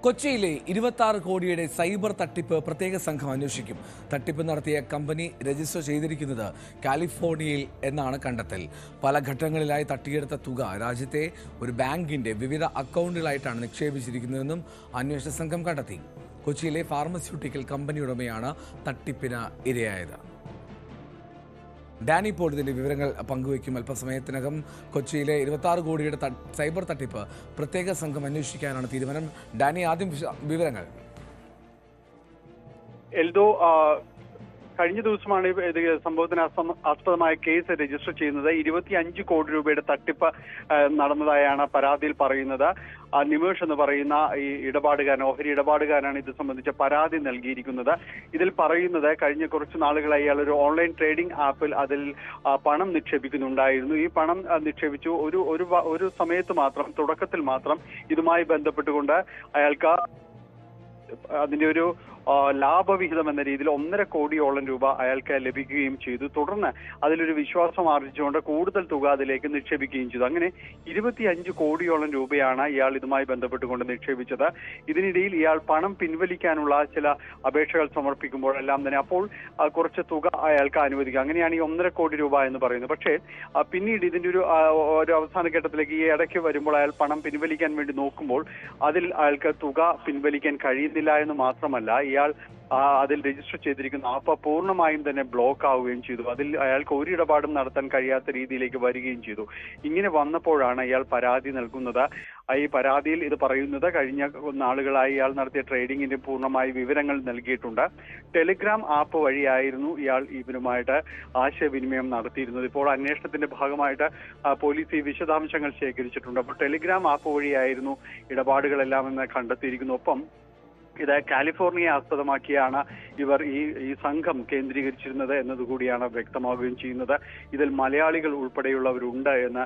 കൊച്ചിയിലെ 26 കോടിയുടെ സൈബർ തട്ടിപ്പ് പ്രത്യേക സംഘം അന്വേഷിക്കും. തട്ടിപ്പ് നടത്തിയ കമ്പനി രജിസ്റ്റർ ചെയ്തിരിക്കുന്നത് കാലിഫോർണിയയിൽ എന്നാണ് കണ്ടെത്തൽ. പല ഘട്ടങ്ങളിലായി തട്ടിയെടുത്ത തുക രാജ്യത്തെ ഒരു ബാങ്കിന്റെ വിവിധ അക്കൗണ്ടുകളായിട്ടാണ് നിക്ഷേപിച്ചിരിക്കുന്നതെന്നും അന്വേഷണ സംഘം കണ്ടെത്തി. കൊച്ചിയിലെ ഫാർമസ്യൂട്ടിക്കൽ കമ്പനി ഉടമയാണ് തട്ടിപ്പിന് ഇരയായത്. ഡാനി പോൾ ഇതിന്റെ വിവരങ്ങൾ പങ്കുവയ്ക്കും. അല്പസമയത്തിനകം കൊച്ചിയിലെ 26 കോടിയുടെ സൈബർ തട്ടിപ്പ് പ്രത്യേക സംഘം അന്വേഷിക്കാനാണ് തീരുമാനം. ഡാനി, ആദ്യം വിവരങ്ങൾ. എൽദോ, കഴിഞ്ഞ ദിവസമാണ് സംഭവത്തിന് ആസ്പദമായ കേസ് രജിസ്റ്റർ ചെയ്യുന്നത്. 25 കോടി രൂപയുടെ തട്ടിപ്പ് നടന്നതായാണ് പരാതിയിൽ പറയുന്നത്. നിമേഷ് എന്ന് പറയുന്ന ഈ ഇടപാടുകാരൻ, ഓഹരി ഇടപാടുകാരനാണ് ഇത് സംബന്ധിച്ച പരാതി നൽകിയിരിക്കുന്നത്. ഇതിൽ പറയുന്നത് കഴിഞ്ഞ കുറച്ച് നാളുകളായി ഇയാൾ ഒരു ഓൺലൈൻ ട്രേഡിംഗ് ആപ്പിൽ അതിൽ പണം നിക്ഷേപിക്കുന്നുണ്ടായിരുന്നു. ഈ പണം നിക്ഷേപിച്ചു ഒരു സമയത്ത് മാത്രം, തുടക്കത്തിൽ മാത്രം ഇതുമായി ബന്ധപ്പെട്ടുകൊണ്ട് അയാൾക്ക് അതിന്റെ ഒരു ലാഭവിഹിതം എന്ന രീതിയിൽ 1.5 കോടിയോളം രൂപ അയാൾക്ക് ലഭിക്കുകയും ചെയ്തു. തുടർന്ന് അതിലൊരു വിശ്വാസം ആർജിച്ചുകൊണ്ട് കൂടുതൽ തുക അതിലേക്ക് നിക്ഷേപിക്കുകയും ചെയ്തു. അങ്ങനെ 25 കോടിയോളം രൂപയാണ് ഇയാൾ ഇതുമായി ബന്ധപ്പെട്ടുകൊണ്ട് നിക്ഷേപിച്ചത്. ഇതിനിടയിൽ ഇയാൾ പണം പിൻവലിക്കാനുള്ള ചില അപേക്ഷകൾ സമർപ്പിക്കുമ്പോഴെല്ലാം തന്നെ അപ്പോൾ കുറച്ച് തുക അയാൾക്ക് അനുവദിക്കുക. അങ്ങനെയാണ് ഈ 1.5 കോടി രൂപ എന്ന് പറയുന്നത്. പക്ഷേ പിന്നീട് ഇതിന്റെ ഒരു അവസാന ഘട്ടത്തിലേക്ക് ഈ ഇടയ്ക്ക് വരുമ്പോൾ അയാൾ പണം പിൻവലിക്കാൻ വേണ്ടി നോക്കുമ്പോൾ അതിൽ അയാൾക്ക് തുക പിൻവലിക്കാൻ കഴിയുന്നില്ല എന്ന് മാത്രമല്ല, ഇയാൾ അതിൽ രജിസ്റ്റർ ചെയ്തിരിക്കുന്ന ആപ്പ് പൂർണ്ണമായും തന്നെ ബ്ലോക്ക് ആവുകയും ചെയ്തു. അതിൽ അയാൾക്ക് ഒരു ഇടപാടും നടത്താൻ കഴിയാത്ത രീതിയിലേക്ക് വരികയും ചെയ്തു. ഇങ്ങനെ വന്നപ്പോഴാണ് ഇയാൾ പരാതി നൽകുന്നത്. ഈ പരാതിയിൽ ഇത് പറയുന്നത് കഴിഞ്ഞ നാളുകളായി ഇയാൾ നടത്തിയ ട്രേഡിങ്ങിന്റെ പൂർണ്ണമായി വിവരങ്ങൾ നൽകിയിട്ടുണ്ട്. ടെലിഗ്രാം ആപ്പ് വഴിയായിരുന്നു ഇയാൾ ഇവരുമായിട്ട് ആശയവിനിമയം നടത്തിയിരുന്നത്. ഇപ്പോൾ അന്വേഷണത്തിന്റെ ഭാഗമായിട്ട് പോലീസ് ഈ വിശദാംശങ്ങൾ ശേഖരിച്ചിട്ടുണ്ട്. അപ്പോൾ ടെലിഗ്രാം ആപ്പ് വഴിയായിരുന്നു ഇടപാടുകളെല്ലാം എന്ന് കണ്ടെത്തിയിരിക്കുന്നു. ഒപ്പം ഇത് കാലിഫോർണിയ ആസ്പദമാക്കിയാണ് ഇവർ ഈ സംഘം കേന്ദ്രീകരിച്ചിരുന്നത് എന്നതുകൂടിയാണ് വ്യക്തമാവുകയും ചെയ്യുന്നത്. ഇതിൽ മലയാളികൾ ഉൾപ്പെടെയുള്ളവരുണ്ട് എന്ന്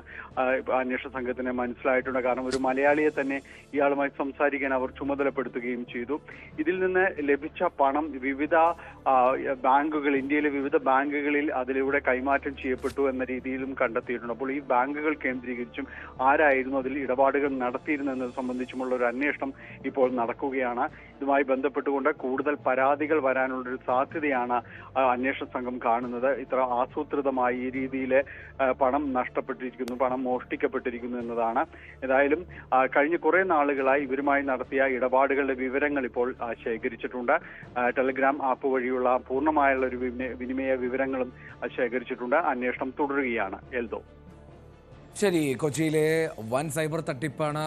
അന്വേഷണ സംഘത്തിന് മനസ്സിലായിട്ടുണ്ട്. കാരണം ഒരു മലയാളിയെ തന്നെ ഇയാളുമായി സംസാരിക്കാൻ അവർ ചുമതലപ്പെടുത്തുകയും ചെയ്തു. ഇതിൽ നിന്ന് ലഭിച്ച പണം വിവിധ ബാങ്കുകൾ, ഇന്ത്യയിലെ വിവിധ ബാങ്കുകളിൽ അതിലൂടെ കൈമാറ്റം ചെയ്യപ്പെട്ടു എന്ന രീതിയിലും കണ്ടെത്തിയിട്ടുണ്ട്. അപ്പോൾ ഈ ബാങ്കുകൾ കേന്ദ്രീകരിച്ചും ആരായിരുന്നു അതിൽ ഇടപാടുകൾ നടത്തിയിരുന്നത് സംബന്ധിച്ചുമുള്ള ഒരു അന്വേഷണം ഇപ്പോൾ നടക്കുകയാണ്. ഇതുമായി ബന്ധപ്പെട്ടുകൊണ്ട് കൂടുതൽ പരാതികൾ വരാനുള്ളൊരു സാധ്യതയാണ് അന്വേഷണ സംഘം കാണുന്നത്. ഇത്ര ആസൂത്രിതമായി ഈ രീതിയിൽ പണം നഷ്ടപ്പെട്ടിരിക്കുന്നു, പണം മോഷ്ടിക്കപ്പെട്ടിരിക്കുന്നു എന്നതാണ്. ഏതായാലും കഴിഞ്ഞ കുറെ നാളുകളായി ഇവരുമായി നടത്തിയ ഇടപാടുകളുടെ വിവരങ്ങൾ ഇപ്പോൾ ശേഖരിച്ചിട്ടുണ്ട്. ടെലിഗ്രാം ആപ്പ് വഴിയുള്ള പൂർണ്ണമായുള്ള ഒരു വിനിമയ വിവരങ്ങളും ശേഖരിച്ചിട്ടുണ്ട്. അന്വേഷണം തുടരുകയാണ്. എൽദോ, ശരി, കൊച്ചിയിലെ വൻ സൈബർ തട്ടിപ്പാണ്.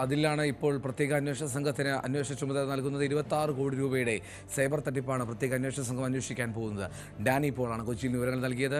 അതിലാണ് ഇപ്പോൾ പ്രത്യേക അന്വേഷണ സംഘത്തിന് അന്വേഷണ ചുമതല നൽകുന്നത്. 26 കോടി രൂപയുടെ സൈബർ തട്ടിപ്പാണ് പ്രത്യേക അന്വേഷണ സംഘം അന്വേഷിക്കാൻ പോകുന്നത്. ഡാനി പോളാണ് കൊച്ചിയിൽ വിവരങ്ങൾ നൽകിയത്.